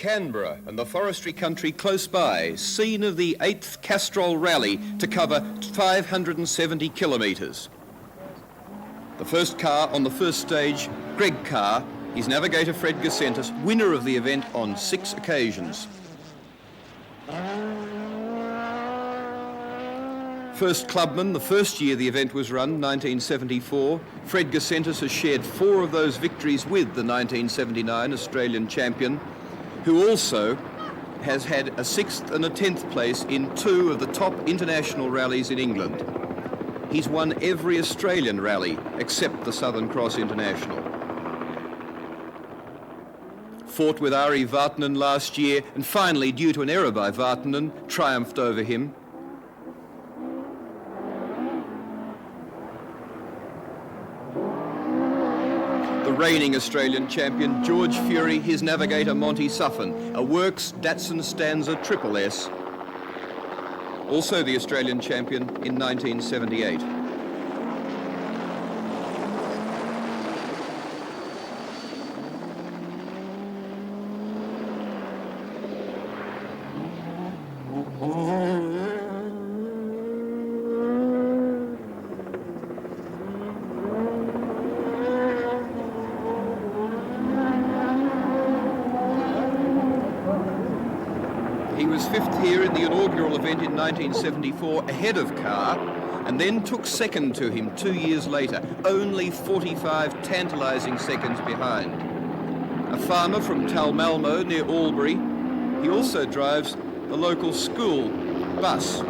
Canberra and the forestry country close by, scene of the 8th Castrol Rally to cover 570 kilometres. The first car on the first stage, Greg Carr, his navigator Fred Gacentis, winner of the event on 6 occasions. First clubman, the first year the event was run, 1974. Fred Gacentis has shared 4 of those victories with the 1979 Australian champion, who also has had a 6th and a 10th place in 2 of the top international rallies in England. He's won every Australian rally except the Southern Cross International. Fought with Ari Vartinen last year and finally, due to an error by Vartinen, triumphed over him. The reigning Australian champion, George Fury, his navigator, Monty Suffin, a Works Datsun Stanza Triple S. Also the Australian champion in 1978. He was 5th here in the inaugural event in 1974, ahead of Carr, and then took 2nd to him 2 years later, only 45 tantalising seconds behind. A farmer from Talmalmo near Albury, he also drives the local school bus.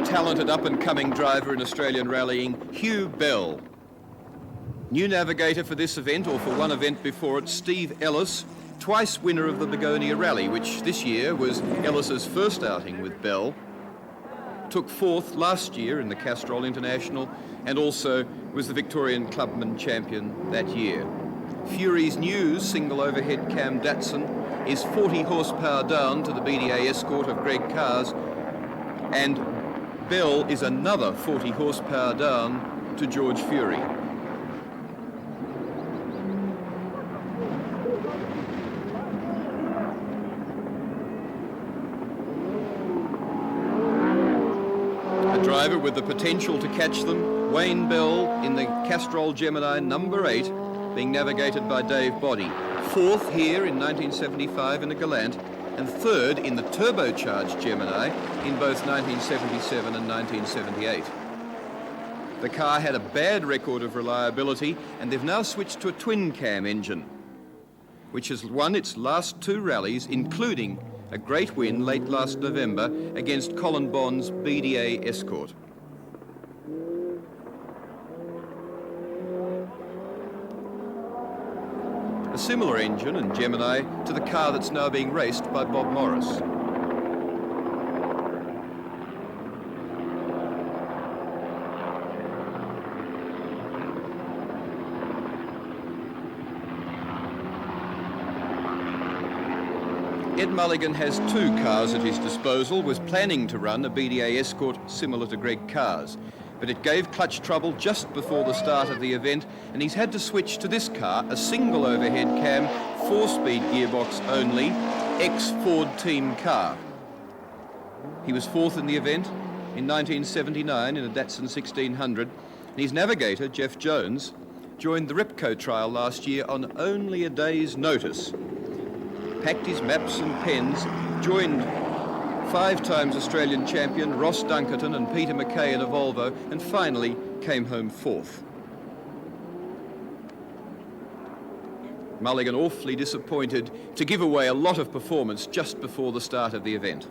Talented up-and-coming driver in Australian rallying, Hugh Bell. New navigator for this event, or for one event before it, Steve Ellis, twice winner of the Begonia Rally, which this year was Ellis's first outing with Bell. Took 4th last year in the Castrol International and also was the Victorian Clubman champion that year. Fury's new single overhead cam Datsun is 40 horsepower down to the BDA Escort of Greg Carr's, and Bell is another 40 horsepower down to George Fury. A driver with the potential to catch them, Wayne Bell in the Castrol Gemini number 8, being navigated by Dave Boddy. 4th here in 1975 in a Galant, and 3rd in the turbocharged Gemini in both 1977 and 1978. The car had a bad record of reliability, and they've now switched to a twin-cam engine, which has won its last 2 rallies, including a great win late last November against Colin Bond's BDA Escort. A similar engine and Gemini to the car that's now being raced by Bob Morris. Ed Mulligan has 2 cars at his disposal, was planning to run a BDA Escort similar to Greg Carr's, but it gave clutch trouble just before the start of the event, and he's had to switch to this car, a single overhead cam, 4-speed gearbox only, ex-Ford team car. He was 4th in the event in 1979 in a Datsun 1600, and his navigator, Jeff Jones, joined the Repco trial last year on only a day's notice. Packed his maps and pens, joined 5 times Australian champion Ross Dunkerton and Peter McKay in a Volvo, and finally came home 4th. Mulligan awfully disappointed to give away a lot of performance just before the start of the event.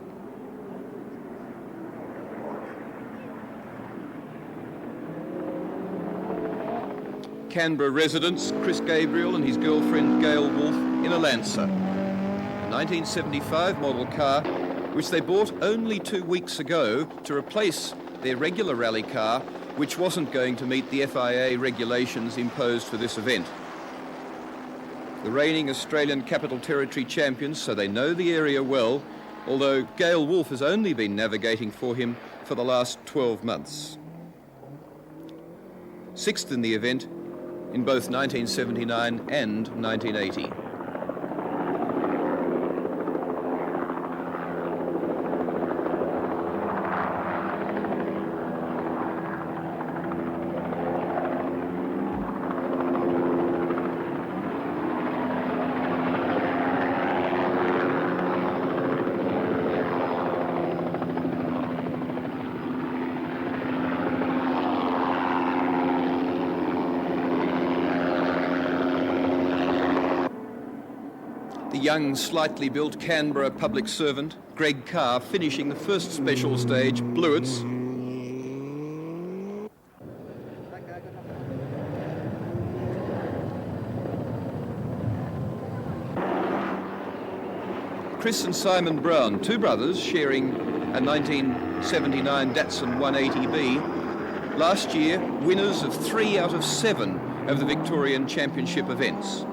Canberra residents, Chris Gabriel and his girlfriend Gail Wolfe in a Lancer, a 1975 model car which they bought only 2 weeks ago to replace their regular rally car, which wasn't going to meet the FIA regulations imposed for this event. The reigning Australian Capital Territory champions, so they know the area well, although Gail Wolfe has only been navigating for him for the last 12 months. Sixth in the event in both 1979 and 1980. The young, slightly built Canberra public servant, Greg Carr, finishing the first special stage, Bluets. Chris and Simon Brown, two brothers sharing a 1979 Datsun 180B, last year winners of 3 out of 7 of the Victorian Championship events.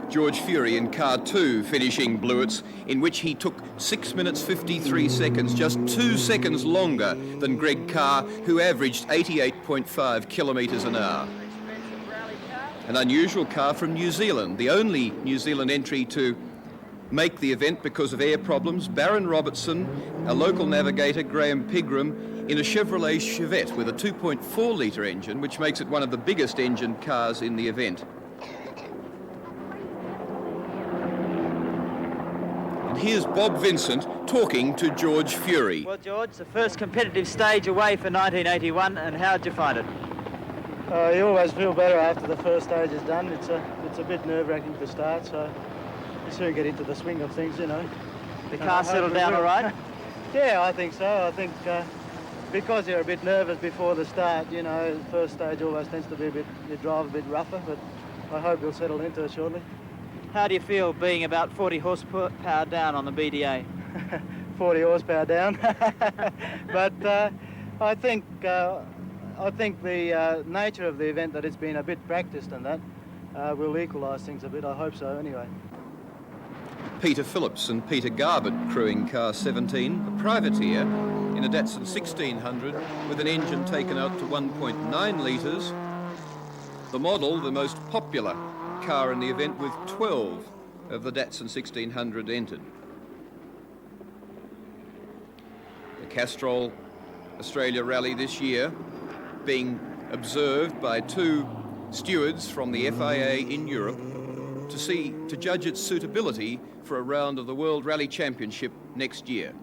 George Fury in car 2 finishing Bluets, in which he took 6 minutes 53 seconds, just 2 seconds longer than Greg Carr, who averaged 88.5 kilometres an hour. An unusual car from New Zealand, the only New Zealand entry to make the event because of air problems. Baron Robertson, a local navigator, Graham Pigram, in a Chevrolet Chevette with a 2.4 litre engine, which makes it one of the biggest engined cars in the event. Here's Bob Vincent talking to George Fury. Well, George, the first competitive stage away for 1981, and how'd you find it? You always feel better after the first stage is done. It's a bit nerve-wracking to start, so you soon get into the swing of things, you know. The car settled down all right? Yeah, I think so. I think because you're a bit nervous before the start, you know, the first stage always tends to be you drive a bit rougher, but I hope you'll settle into it shortly. How do you feel being about 40 horsepower down on the BDA? 40 horsepower down. But I think the nature of the event, that it's been a bit practiced and that, will equalise things a bit. I hope so anyway. Peter Phillips and Peter Garbutt crewing car 17, a privateer in a Datsun 1600 with an engine taken out to 1.9 litres. The model, the most popular car in the event, with 12 of the Datsun 1600 entered. The Castrol Australia Rally this year being observed by 2 stewards from the FIA in Europe to judge its suitability for a round of the World Rally Championship next year.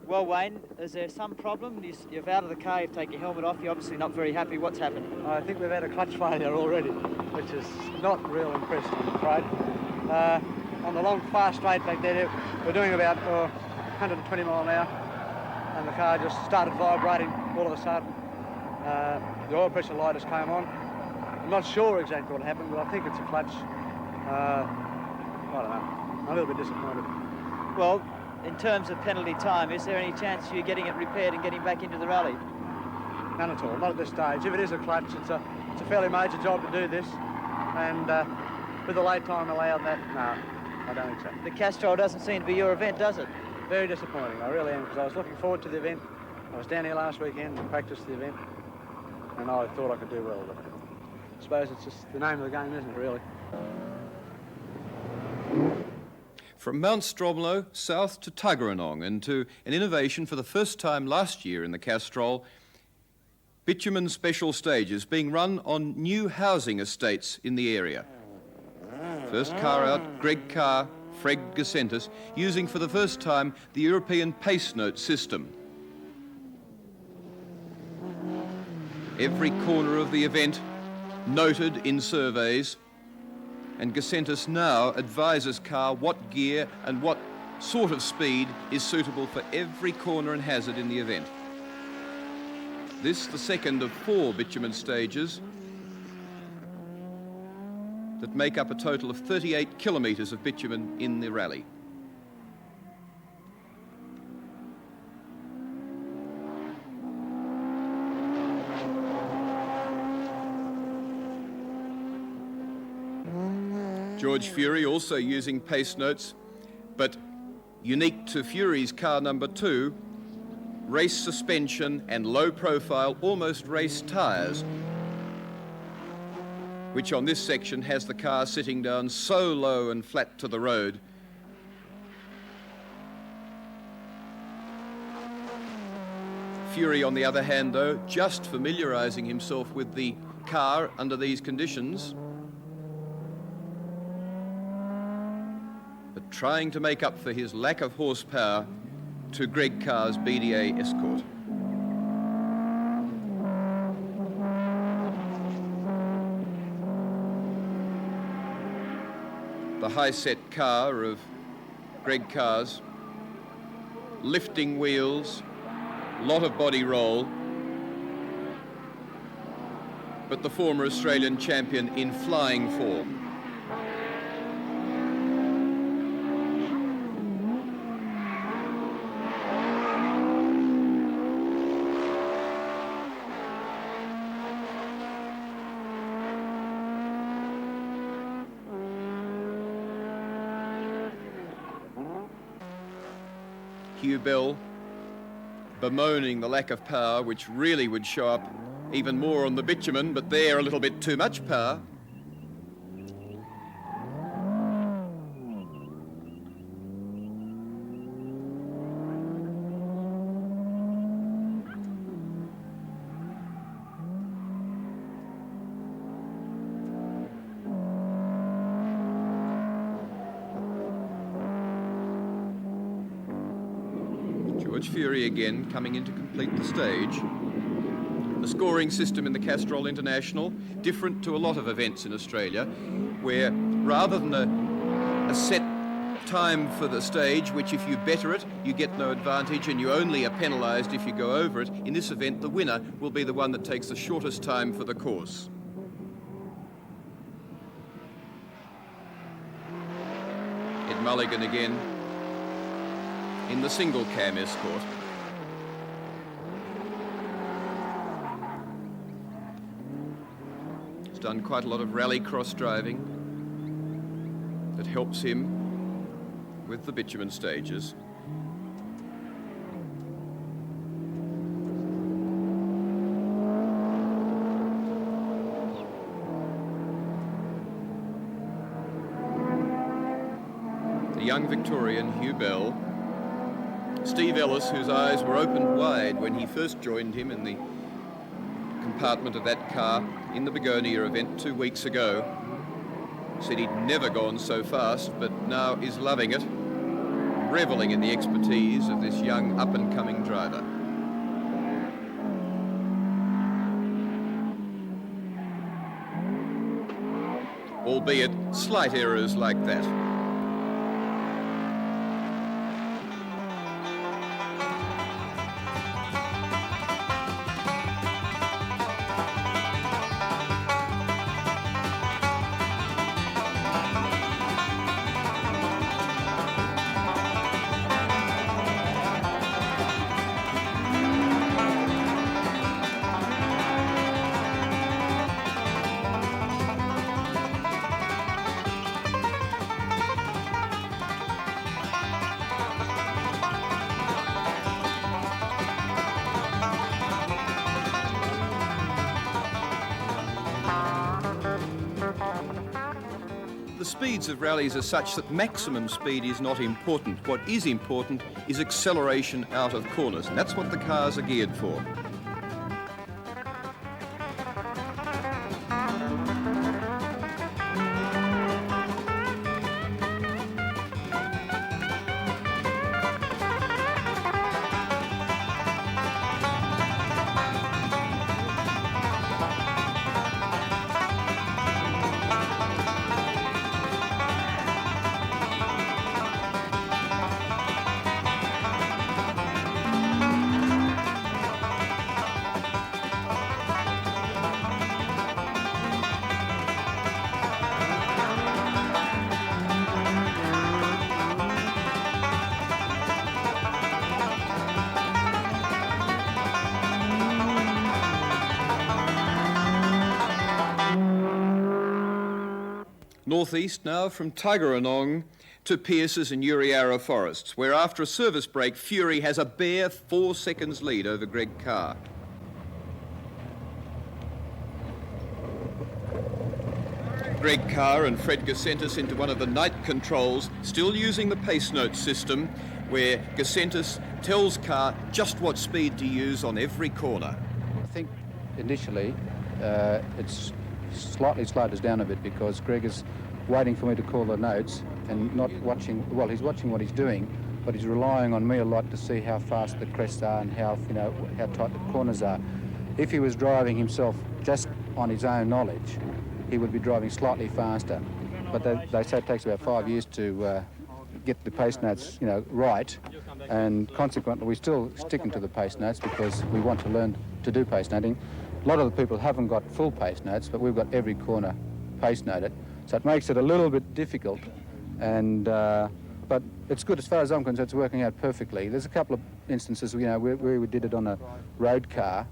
Well, Wayne, is there some problem? You're out of the car, you've taken your helmet off, you're obviously not very happy. What's happened? I think we've had a clutch failure already, which is not real impressive, I'm afraid. On the long, fast straight back there, we're doing about 120 mile an hour, and the car just started vibrating all of a sudden. The oil pressure light has come on. I'm not sure exactly what happened, but I think it's a clutch. I don't know. I'm a little bit disappointed. Well, in terms of penalty time, is there any chance you're getting it repaired and getting back into the rally? None at all, not at this stage. If it is a clutch, it's a fairly major job to do this, and with the late time allowed, that, no, I don't think so. The Castrol doesn't seem to be your event, does it? Very disappointing, I really am, because I was looking forward to the event. I was down here last weekend and practiced the event, and I thought I could do well, but I suppose it's just the name of the game, isn't it, really? From Mount Stromlo south to Tuggeranong, and to an innovation for the first time last year in the Castrol, bitumen special stages being run on new housing estates in the area. First car out, Greg Carr, Fred Gacentis, using for the first time the European pace note system. Every corner of the event noted in surveys, and Gacentis now advises Carr what gear and what sort of speed is suitable for every corner and hazard in the event. This the second of 4 bitumen stages that make up a total of 38 kilometres of bitumen in the rally. George Fury also using pace notes, but unique to Fury's car number 2, race suspension and low profile, almost race tyres, which on this section has the car sitting down so low and flat to the road. Fury, on the other hand, though, just familiarising himself with the car under these conditions, but trying to make up for his lack of horsepower to Greg Carr's BDA Escort. The high-set car of Greg Carr's, lifting wheels, lot of body roll, but the former Australian champion in flying form. Hugh Bell bemoaning the lack of power, which really would show up even more on the bitumen, but there a little bit too much power. George Fury again coming in to complete the stage. The scoring system in the Castrol International, different to a lot of events in Australia, where rather than a set time for the stage, which if you better it, you get no advantage and you only are penalised if you go over it, in this event the winner will be the one that takes the shortest time for the course. Ed Mulligan again in the single cam Escort. He's done quite a lot of rally cross driving that helps him with the bitumen stages. The young Victorian Hugh Bell, Steve Ellis, whose eyes were opened wide when he first joined him in the compartment of that car in the Begonia event 2 weeks ago, said he'd never gone so fast, but now is loving it, reveling in the expertise of this young up-and-coming driver. Albeit slight errors like that. The speeds of rallies are such that maximum speed is not important. What is important is acceleration out of corners, and that's what the cars are geared for. Northeast now from Tuggeranong to Pierce's and Uriara forests, where after a service break, Fury has a bare 4 seconds lead over Greg Carr. Greg Carr and Fred Gacentis into one of the night controls, still using the pace note system, where Gacentis tells Carr just what speed to use on every corner. I think initially it's slightly slowed us down a bit because Greg is waiting for me to call the notes and not watching. Well, he's watching what he's doing, but he's relying on me a lot to see how fast the crests are and how tight the corners are. If he was driving himself just on his own knowledge, he would be driving slightly faster. But they say it takes about 5 years to get the pace notes, right, and consequently we're still sticking to the pace notes because we want to learn to do pace noting. A lot of the people haven't got full pace notes, but we've got every corner pace noted, so it makes it a little bit difficult. And but it's good as far as I'm concerned. It's working out perfectly. There's a couple of instances, where we did it on a road car.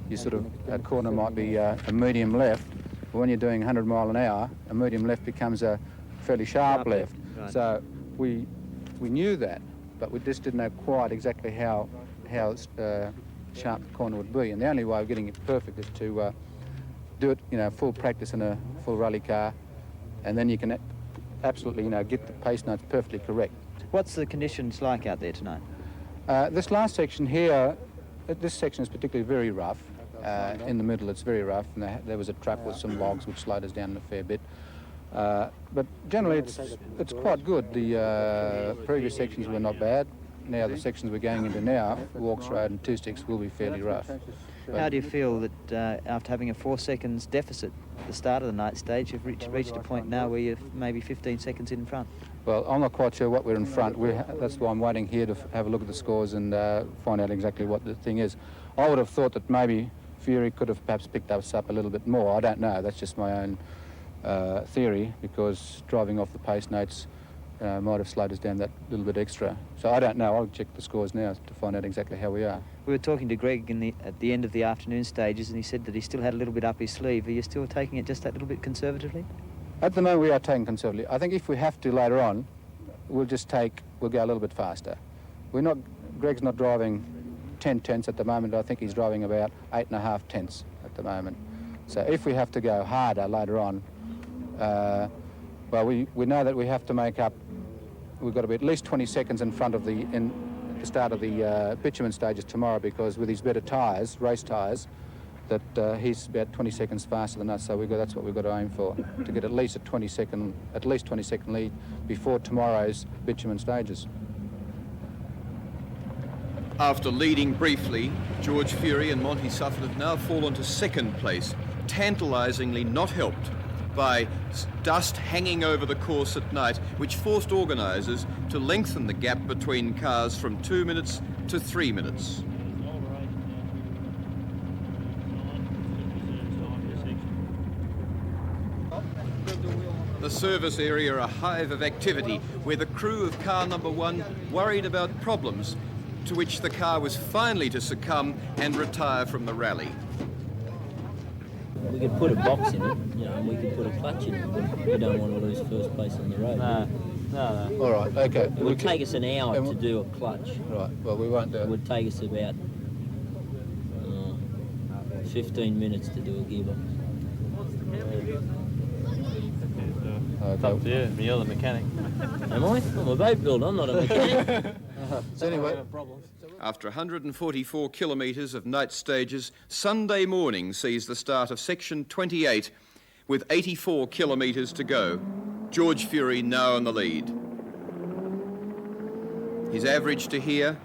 You sort of a corner might be a medium left, but when you're doing 100 mile an hour, a medium left becomes a fairly sharp left. Right. So we knew that, but we just didn't know quite exactly how sharp the corner would be. And the only way of getting it perfect is to do it, full practice in a full rally car, and then you can absolutely, get the pace notes perfectly correct. What's the conditions like out there tonight? This last section here, this section is particularly very rough. In the middle it's very rough, and there was a trap with some logs which slowed us down a fair bit. But generally it's quite good. The previous sections were not bad. Now the sections we're going into now, Walks Road and Two Sticks, will be fairly rough. How do you feel that after having a 4 seconds deficit at the start of the night stage, you've reached a point now where you're maybe 15 seconds in front? Well, I'm not quite sure what we're in front. That's why I'm waiting here to have a look at the scores and find out exactly what the thing is. I would have thought that maybe Fury could have perhaps picked us up a little bit more. I don't know. That's just my own theory, because driving off the pace notes might have slowed us down that little bit extra. So I don't know. I'll check the scores now to find out exactly how we are. We were talking to Greg at the end of the afternoon stages, and he said that he still had a little bit up his sleeve. Are you still taking it just that little bit conservatively? At the moment we are taking conservatively. I think if we have to later on, we'll go a little bit faster. Greg's not driving 10 tenths at the moment. I think he's driving about 8.5 tenths at the moment. So if we have to go harder later on, well, we know that we have to make up. We've got to be at least 20 seconds in front of the start of the bitumen stages tomorrow, because with his better tyres, race tyres, that he's about 20 seconds faster than us. So that's what we've got to aim for, to get at least a 20 second lead before tomorrow's bitumen stages. After leading briefly, George Fury and Monty Sufford have now fallen to second place, tantalisingly not helped by dust hanging over the course at night, which forced organisers to lengthen the gap between cars from 2 minutes to 3 minutes. The service area, a hive of activity, where the crew of car number 1 worried about problems, to which the car was finally to succumb and retire from the rally. We could put a box in it, and we could put a clutch in it, but we don't want to lose first place on the road. No. All right, okay. It would take us an hour to do a clutch. Right, well, we won't do it. It would take us about 15 minutes to do a gearbox. It's up to you. You're the mechanic. Am I? I'm a boat builder. I'm not a mechanic. So anyway, After 144 kilometres of night stages, Sunday morning sees the start of section 28 with 84 kilometres to go. George Fury now in the lead. His average to here,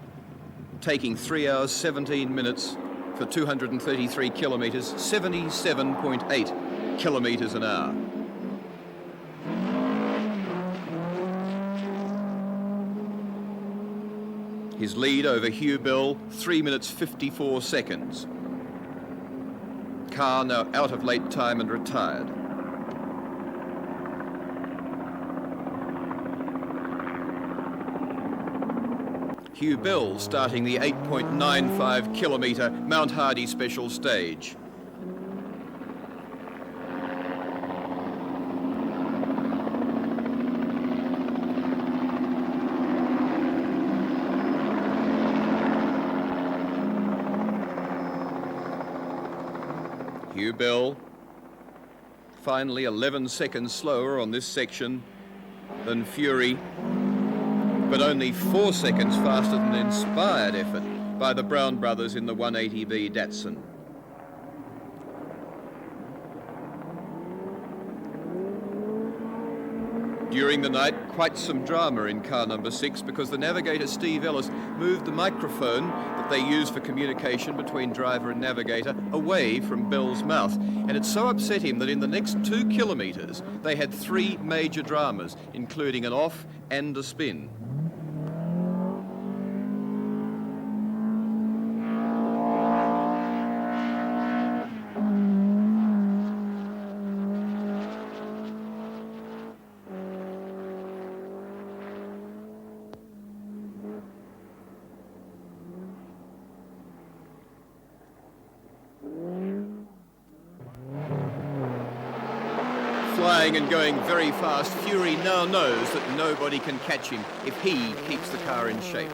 taking 3 hours 17 minutes for 233 kilometres, 77.8 kilometres an hour. His lead over Hugh Bill, 3 minutes 54 seconds. Carr now out of late time and retired. Hugh Bill starting the 8.95 kilometre Mount Hardy special stage. Hugh Bell, finally 11 seconds slower on this section than Fury, but only 4 seconds faster than the inspired effort by the Brown brothers in the 180B Datsun. During the night, quite some drama in car number 6 because the navigator Steve Ellis moved the microphone that they use for communication between driver and navigator away from Bell's mouth. And it so upset him that in the next 2 kilometres they had 3 major dramas, including an off and a spin. Flying and going very fast, Fury now knows that nobody can catch him if he keeps the car in shape.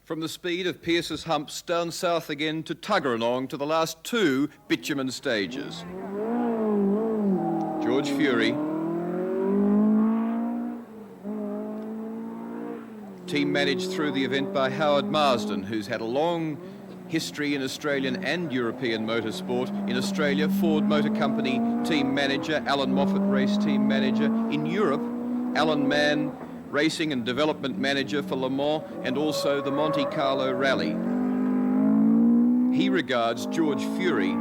From the speed of Pearce's humps down south again to Tuggeranong to the last 2 bitumen stages. George Fury, team managed through the event by Howard Marsden, who's had a long history in Australian and European motorsport. In Australia, Ford Motor Company team manager, Alan Moffat race team manager. In Europe, Alan Mann, racing and development manager for Le Mans and also the Monte Carlo Rally. He regards George Fury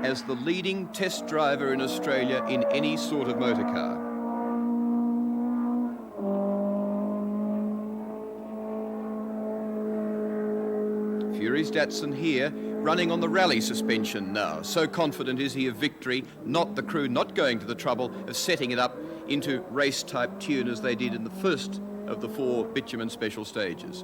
as the leading test driver in Australia in any sort of motorcar. Fury's Datsun here, running on the rally suspension now. So confident is he of victory, not the crew not going to the trouble of setting it up into race-type tune as they did in the first of the 4 bitumen special stages.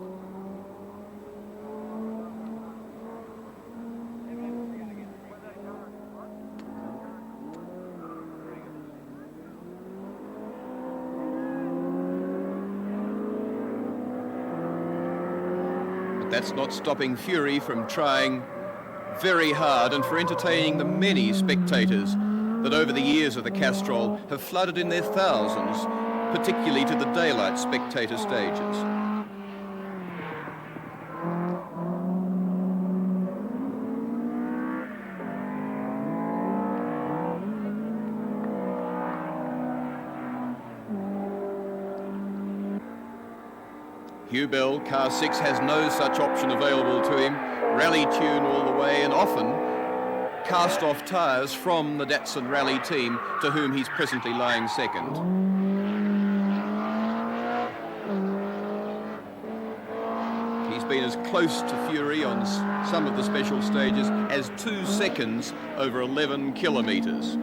But that's not stopping Fury from trying very hard and for entertaining the many spectators that over the years of the Castrol have flooded in their thousands, particularly to the daylight spectator stages. Hugh Bell, car 6, has no such option available to him. Rally tune all the way and often cast-off tyres from the Datsun Rally team, to whom he's presently lying second. He's been as close to Fury on some of the special stages as 2 seconds over 11 kilometres.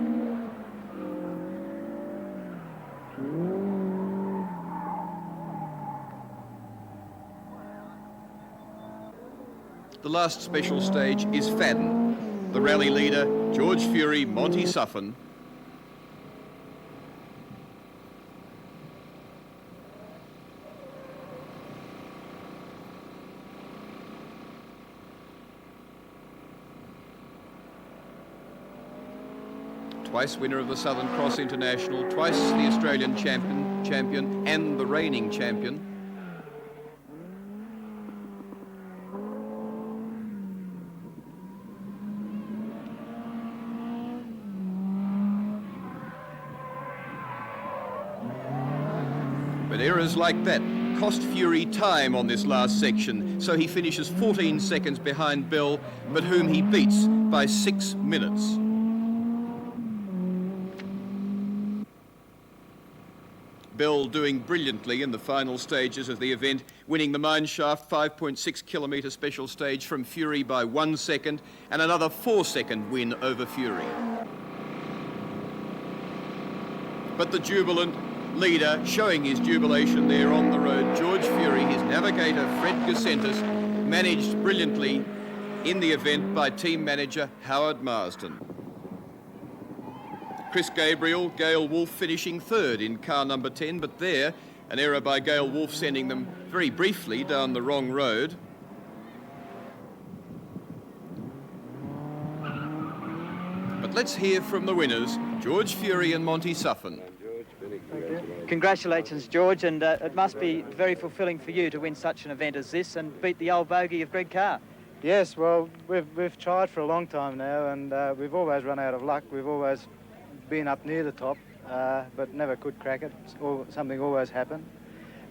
the last special stage is Fadden. The rally leader, George Fury, Monty Suffin. Twice winner of the Southern Cross International, twice the Australian champion and the reigning champion. But errors like that cost Fury time on this last section, so he finishes 14 seconds behind Bill, but whom he beats by 6 minutes. Bill doing brilliantly in the final stages of the event, winning the mineshaft 5.6 kilometre special stage from Fury by 1 second and another 4-second win over Fury. But the jubilant leader showing his jubilation there on the road, George Fury, his navigator Fred Gacentis, managed brilliantly in the event by team manager Howard Marsden. Chris Gabriel, Gail Wolfe finishing third in car number 10, but there, an error by Gail Wolfe sending them very briefly down the wrong road. But let's hear from the winners, George Fury and Monty Suffin. Congratulations, George, and it must be very fulfilling for you to win such an event as this and beat the old bogey of Greg Carr. Yes, well, we've tried for a long time now, and we've always run out of luck. We've always been up near the top, but never could crack it. Something always happened.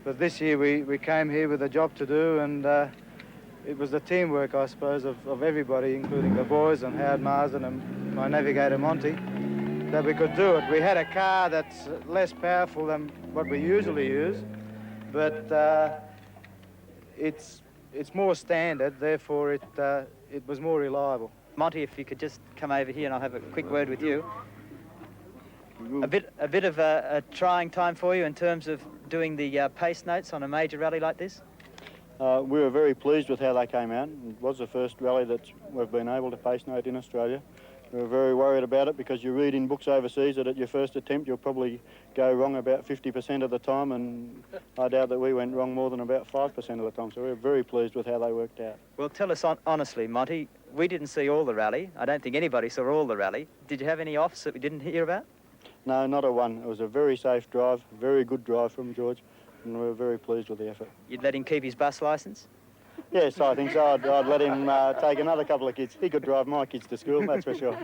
But this year we came here with a job to do, and it was the teamwork, I suppose, of everybody, including the boys and Howard Marsden and my navigator Monty, that we could do it. We had a car that's less powerful than what we usually use, but it's more standard, therefore it was more reliable. Monty, if you could just come over here and I'll have a quick word with you. A bit of a trying time for you in terms of doing the pace notes on a major rally like this? We were very pleased with how they came out. It was the first rally that we've been able to pace note in Australia. We were very worried about it because you read in books overseas that at your first attempt you'll probably go wrong about 50% of the time, and I doubt that we went wrong more than about 5% of the time, so we were very pleased with how they worked out. Well, tell us honestly, Monty, we didn't see all the rally. I don't think anybody saw all the rally. Did you have any offs that we didn't hear about? No, not a one. It was a very safe drive, very good drive from George, and we were very pleased with the effort. You'd let him keep his bus licence? Yes, I think so. I'd let him take another couple of kids. He could drive my kids to school, that's for sure.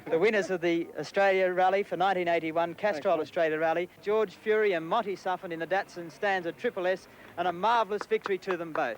The winners of the Australia Rally for 1981, Castrol Australia Rally, George Fury and Monty Suffin in the Datsun Stanza Triple S, and a marvellous victory to them both.